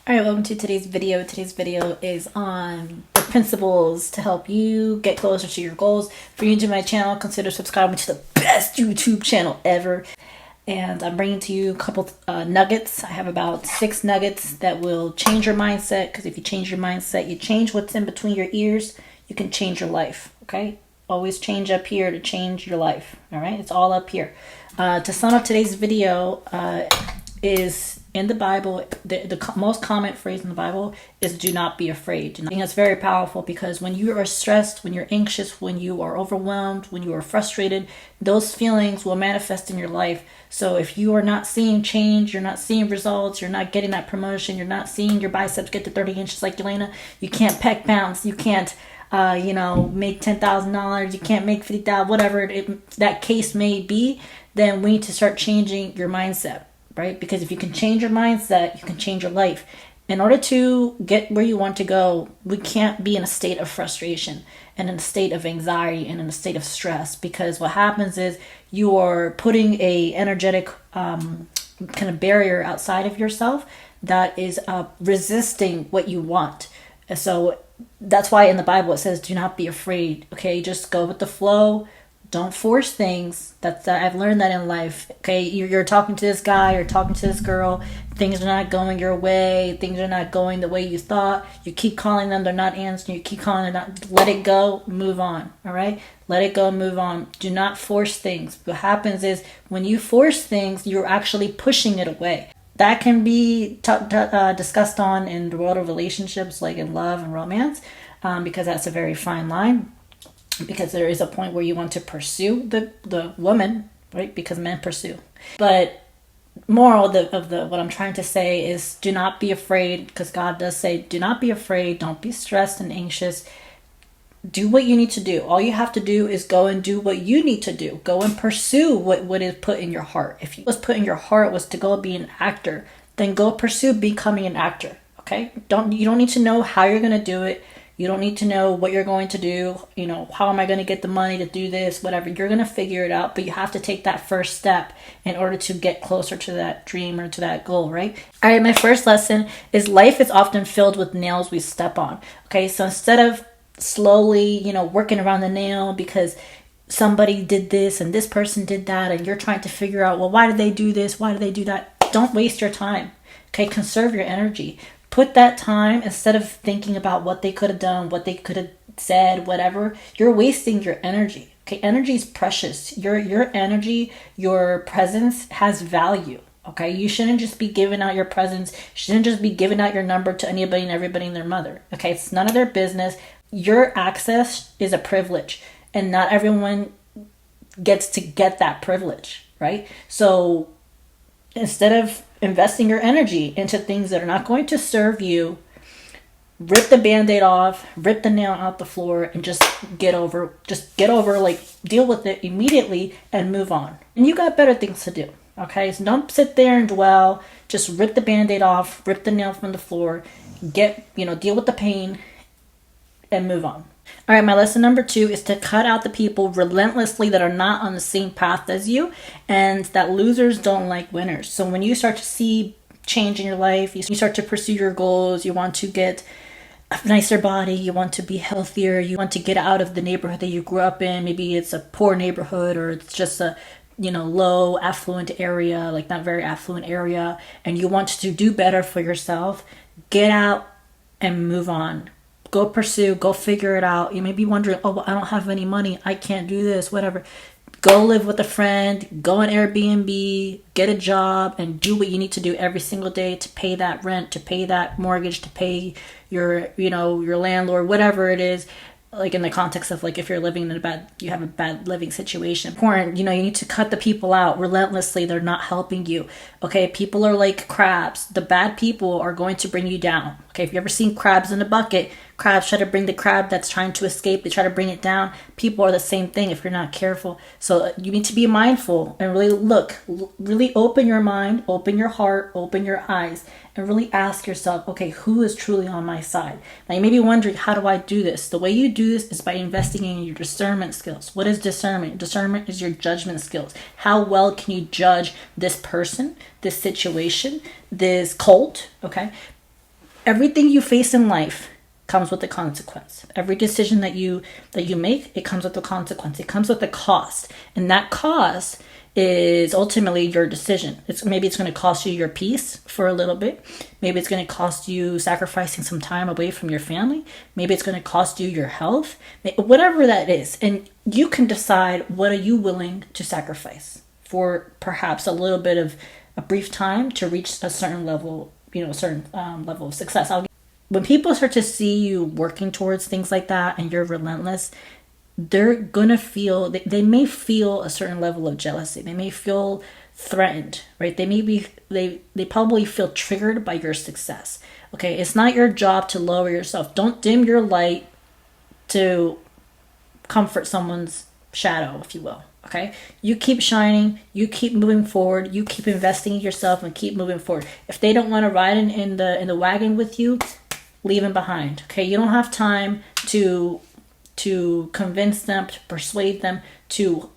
All right, welcome to today's video. Today's video is on the principles to help you get closer to your goals. If you're new to my channel, consider subscribing to the best YouTube channel ever. And I'm bringing to you a couple nuggets. I have about 6 nuggets that will change your mindset, because if you change your mindset, you change what's in between your ears, you can change your life, okay? Always change up here to change your life, all right? It's all up here. To sum up today's video, is in the Bible, the most common phrase in the Bible is do not be afraid. I think that's very powerful, because when you are stressed, when you're anxious, when you are overwhelmed, when you are frustrated, those feelings will manifest in your life. So if you are not seeing change, you're not seeing results, you're not getting that promotion, you're not seeing your biceps get to 30 inches like Yelena, you can't pec bounce, you can't make $10,000, you can't make $50,000, whatever that case may be, then we need to start changing your mindset. Right? Because if you can change your mindset, you can change your life. In order to get where you want to go, we can't be in a state of frustration and in a state of anxiety and in a state of stress, because what happens is you are putting a energetic kind of barrier outside of yourself that is resisting what you want. And so that's why in the Bible it says, do not be afraid. Okay, just go with the flow. Don't force things. I've learned that in life. Okay, you're talking to this guy, you're talking to this girl, things are not going your way, things are not going the way you thought. You keep calling them, they're not answering. You keep calling them, let it go, move on. All right, let it go, move on. Do not force things. What happens is when you force things, you're actually pushing it away. That can be discussed on in the world of relationships, like in love and romance, because that's a very fine line. Because there is a point where you want to pursue the woman, right? Because men pursue. But moral of what I'm trying to say is do not be afraid, because God does say do not be afraid. Don't be stressed and anxious. Do what you need to do. All you have to do is go and do what you need to do. Go and pursue what is put in your heart. If what was put in your heart was to go be an actor, then go pursue becoming an actor. Okay? You don't need to know how you're going to do it. You don't need to know what you're going to do. How am I going to get the money to do this? Whatever. You're going to figure it out, but you have to take that first step in order to get closer to that dream or to that goal, right? All right, my first lesson is life is often filled with nails we step on. Okay, so instead of slowly, working around the nail because somebody did this and this person did that, and you're trying to figure out, well, why did they do this? Why did they do that? Don't waste your time. Okay, conserve your energy. Put that time, instead of thinking about what they could have done, what they could have said, whatever, you're wasting your energy. Okay, energy is precious. Your energy, your presence has value. Okay, you shouldn't just be giving out your presence. You shouldn't just be giving out your number to anybody and everybody and their mother. Okay, it's none of their business. Your access is a privilege, and not everyone gets to get that privilege, right? So instead of investing your energy into things that are not going to serve you, rip the band-aid off, rip the nail out the floor, and just get over, deal with it immediately and move on. And you got better things to do, okay? So don't sit there and dwell. Just rip the band-aid off, rip the nail from the floor, deal with the pain and move on. All right, my lesson number 2 is to cut out the people relentlessly that are not on the same path as you, and that losers don't like winners. So when you start to see change in your life, you start to pursue your goals, you want to get a nicer body, you want to be healthier, you want to get out of the neighborhood that you grew up in. Maybe it's a poor neighborhood, or it's just a low affluent area, like not very affluent area, and you want to do better for yourself. Get out and move on. Go pursue, go figure it out. You may be wondering, oh, well, I don't have any money, I can't do this, whatever. Go live with a friend, go on Airbnb, get a job, and do what you need to do every single day to pay that rent, to pay that mortgage, to pay your landlord, whatever it is. Like in the context of, like, if you're living in you have a bad living situation. Important, you need to cut the people out relentlessly. They're not helping you. Okay, people are like crabs. The bad people are going to bring you down. Okay, if you ever seen crabs in a bucket, crabs try to bring the crab that's trying to escape, they try to bring it down. People are the same thing if you're not careful. So you need to be mindful and really open your mind, open your heart, open your eyes, and really ask yourself, okay, who is truly on my side? Now you may be wondering, how do I do this? The way you do this is by investing in your discernment skills. What is discernment? Discernment is your judgment skills. How well can you judge this person, this situation, this cult, okay? Everything you face in life comes with a consequence. Every decision that you make, it comes with a consequence. It comes with a cost. And that cost is ultimately your decision. Maybe it's going to cost you your peace for a little bit. Maybe it's going to cost you sacrificing some time away from your family. Maybe it's going to cost you your health. Whatever that is. And you can decide, what are you willing to sacrifice for perhaps a little bit of a brief time to reach a certain level, level of success. When people start to see you working towards things like that and you're relentless, they're gonna feel, they may feel a certain level of jealousy. They may feel threatened, right? They probably feel triggered by your success. Okay, it's not your job to lower yourself. Don't dim your light to comfort someone's shadow, if you will. Okay, you keep shining, you keep moving forward, you keep investing in yourself and keep moving forward. If they don't want to ride in the wagon with you, leave them behind. Okay, you don't have time to convince them, to persuade them, to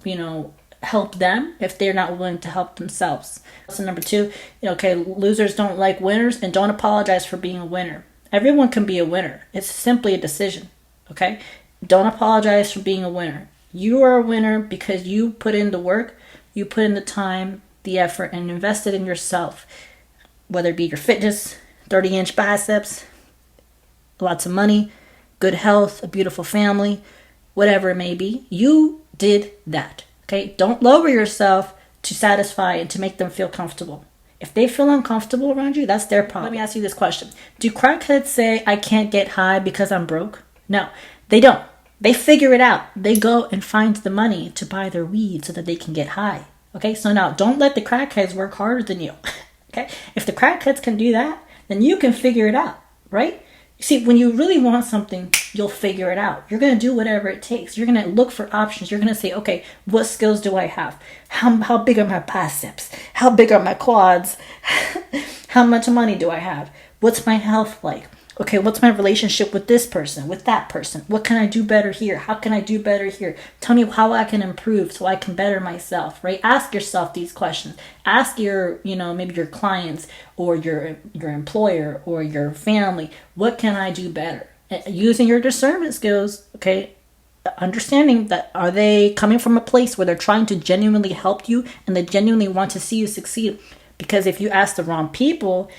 help them if they're not willing to help themselves. So number 2, okay, losers don't like winners, and don't apologize for being a winner. Everyone can be a winner. It's simply a decision. Okay, don't apologize for being a winner. You are a winner because you put in the work, you put in the time, the effort, and invested in yourself. Whether it be your fitness, 30-inch biceps, lots of money, good health, a beautiful family, whatever it may be, you did that. Okay? Don't lower yourself to satisfy and to make them feel comfortable. If they feel uncomfortable around you, that's their problem. Let me ask you this question. Do crackheads say, I can't get high because I'm broke? No, they don't. They figure it out. They go and find the money to buy their weed so that they can get high. Okay, so now don't let the crackheads work harder than you. Okay, if the crackheads can do that, then you can figure it out, right? You see, when you really want something, you'll figure it out. You're going to do whatever it takes. You're going to look for options. You're going to say, okay, what skills do I have? How big are my biceps? How big are my quads? How much money do I have? What's my health like? Okay, what's my relationship with this person, with that person? What can I do better here? How can I do better here? Tell me how I can improve so I can better myself, right? Ask yourself these questions. Ask your, maybe your clients or your employer or your family, what can I do better? Using your discernment skills, okay, understanding that, are they coming from a place where they're trying to genuinely help you and they genuinely want to see you succeed? Because if you ask the wrong people,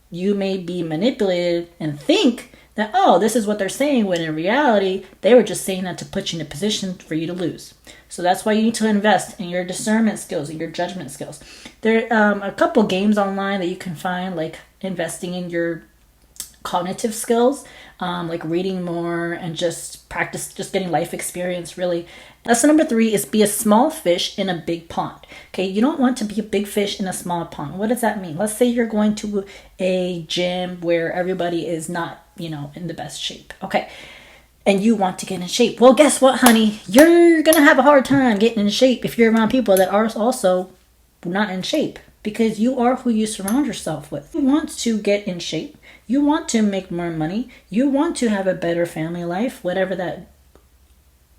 you may be manipulated and think that, oh, this is what they're saying, when in reality, they were just saying that to put you in a position for you to lose. So that's why you need to invest in your discernment skills and your judgment skills. There are a couple games online that you can find, like investing in your cognitive skills, like reading more and just practice, just getting life experience, really. Lesson number 3 is be a small fish in a big pond. Okay, you don't want to be a big fish in a small pond. What does that mean? Let's say you're going to a gym where everybody is not, in the best shape. Okay, and you want to get in shape. Well, guess what, honey? You're going to have a hard time getting in shape if you're around people that are also not in shape, because you are who you surround yourself with. You want to get in shape. You want to make more money. You want to have a better family life, whatever that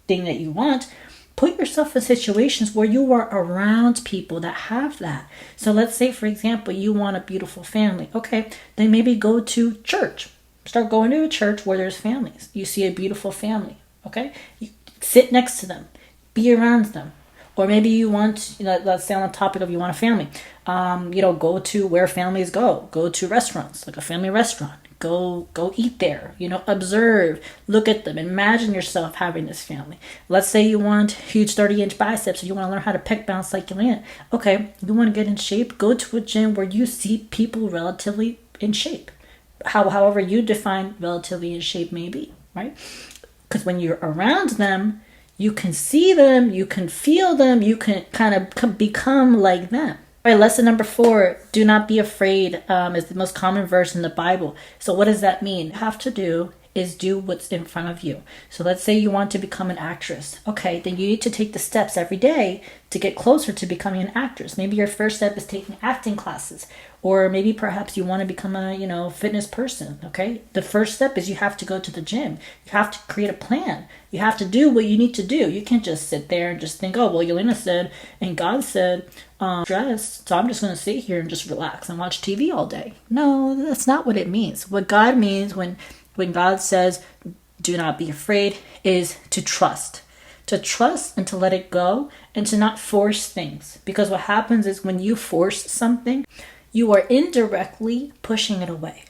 thing that you want. Put yourself in situations where you are around people that have that. So let's say, for example, you want a beautiful family. Okay, then maybe go to church. Start going to a church where there's families. You see a beautiful family. Okay, you sit next to them. Be around them. Or maybe you want, let's say on the topic of you want a family, go to where families go. Go to restaurants, like a family restaurant. Go eat there. Observe, look at them. Imagine yourself having this family. Let's say you want huge 30-inch biceps and you want to learn how to pec bounce like Yelena. Okay, you want to get in shape? Go to a gym where you see people relatively in shape. However you define relatively in shape may be, right? Because when you're around them, you can see them, you can feel them, you can kind of become like them. All right, lesson number 4, do not be afraid, is the most common verse in the Bible. So what does that mean? What you have to do is do what's in front of you. So let's say you want to become an actress. Okay, then you need to take the steps every day to get closer to becoming an actress. Maybe your first step is taking acting classes, or maybe perhaps you want to become a, fitness person. Okay, the first step is you have to go to the gym. You have to create a plan. You have to do what you need to do. You can't just sit there and just think, oh, well, Yelena said and God said stress, so I'm just going to sit here and just relax and watch TV all day. No, that's not what it means. What God means when God says do not be afraid is to trust. To trust and to let it go and to not force things. Because what happens is when you force something, you are indirectly pushing it away,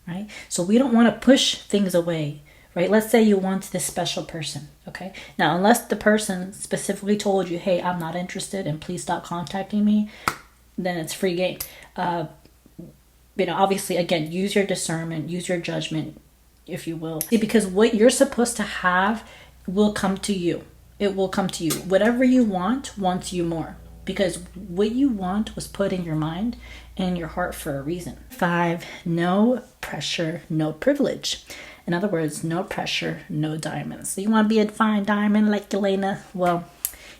right? So we don't want to push things away, right? Let's say you want this special person, okay? Now, unless the person specifically told you, hey, I'm not interested and please stop contacting me, then it's free game. Obviously, again, use your discernment, use your judgment, if you will. Because what you're supposed to have will come to you. It will come to you. Whatever you want wants you more. Because what you want was put in your mind and your heart for a reason. 5, no pressure, no privilege. In other words, no pressure, no diamonds. So you want to be a fine diamond like Yelena? Well,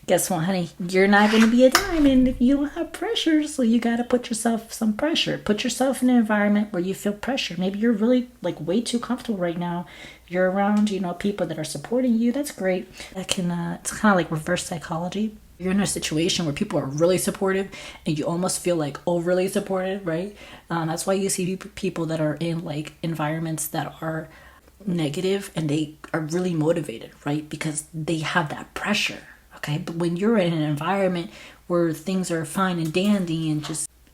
guess what, honey? You're not going to be a diamond if you don't have pressure. So you got to put yourself some pressure. Put yourself in an environment where you feel pressure. Maybe you're really way too comfortable right now. You're around, people that are supporting you. That's great. That can, it's kind of like reverse psychology. You're in a situation where people are really supportive and you almost feel like overly supported, right? That's why you see people that are in environments that are negative and they are really motivated, right? Because they have that pressure. Okay, but when you're in an environment where things are fine and dandy and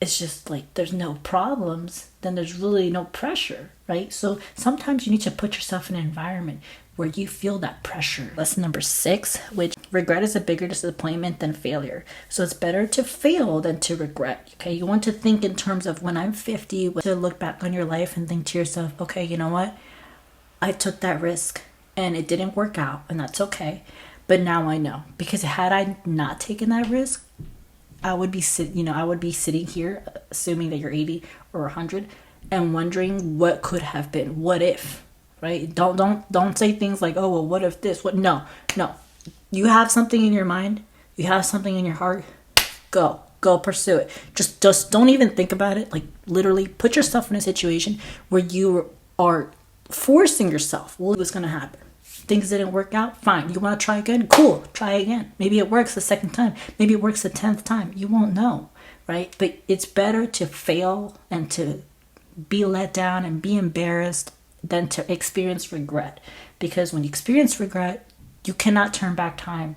it's just there's no problems, then there's really no pressure, right? So sometimes you need to put yourself in an environment where you feel that pressure. Lesson number 6, which regret is a bigger disappointment than failure. So it's better to fail than to regret. Okay, you want to think in terms of when I'm 50, to look back on your life and think to yourself, okay, you know what? I took that risk and it didn't work out, and that's okay. But now I know, because had I not taken that risk, I would be sitting here, assuming that you're 80 or 100, and wondering what could have been. What if, right? Don't say things like, oh, well, what if this? What? No. You have something in your mind. You have something in your heart. Go pursue it. Just don't even think about it. Literally put yourself in a situation where you are forcing yourself. Well, what's going to happen? Things didn't work out, fine. You want to try again? Cool, try again. Maybe it works the second time. Maybe it works the 10th time. You won't know, right? But it's better to fail and to be let down and be embarrassed than to experience regret. Because when you experience regret, you cannot turn back time.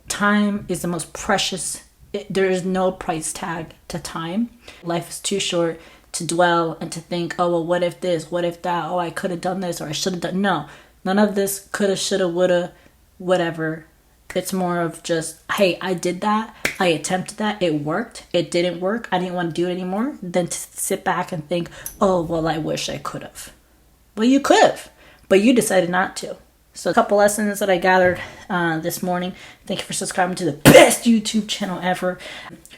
Time is the most precious. There is no price tag to time. Life is too short to dwell and to think, oh, well, what if this? What if that? Oh, I could have done this or I should have done. No. None of this coulda, shoulda, woulda, whatever. It's more of just, hey, I did that. I attempted that. It worked. It didn't work. I didn't want to do it anymore. Than to sit back and think, oh, well, I wish I could have. Well, you could have, but you decided not to. So a couple lessons that I gathered this morning. Thank you for subscribing to the best YouTube channel ever.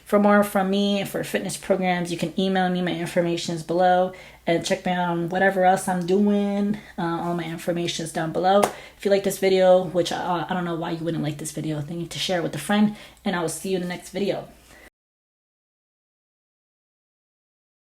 For more from me, for fitness programs, you can email me. My information is below. And check me out on whatever else I'm doing. All my information is down below. If you like this video, which I don't know why you wouldn't like this video, then you need to share it with a friend. And I will see you in the next video.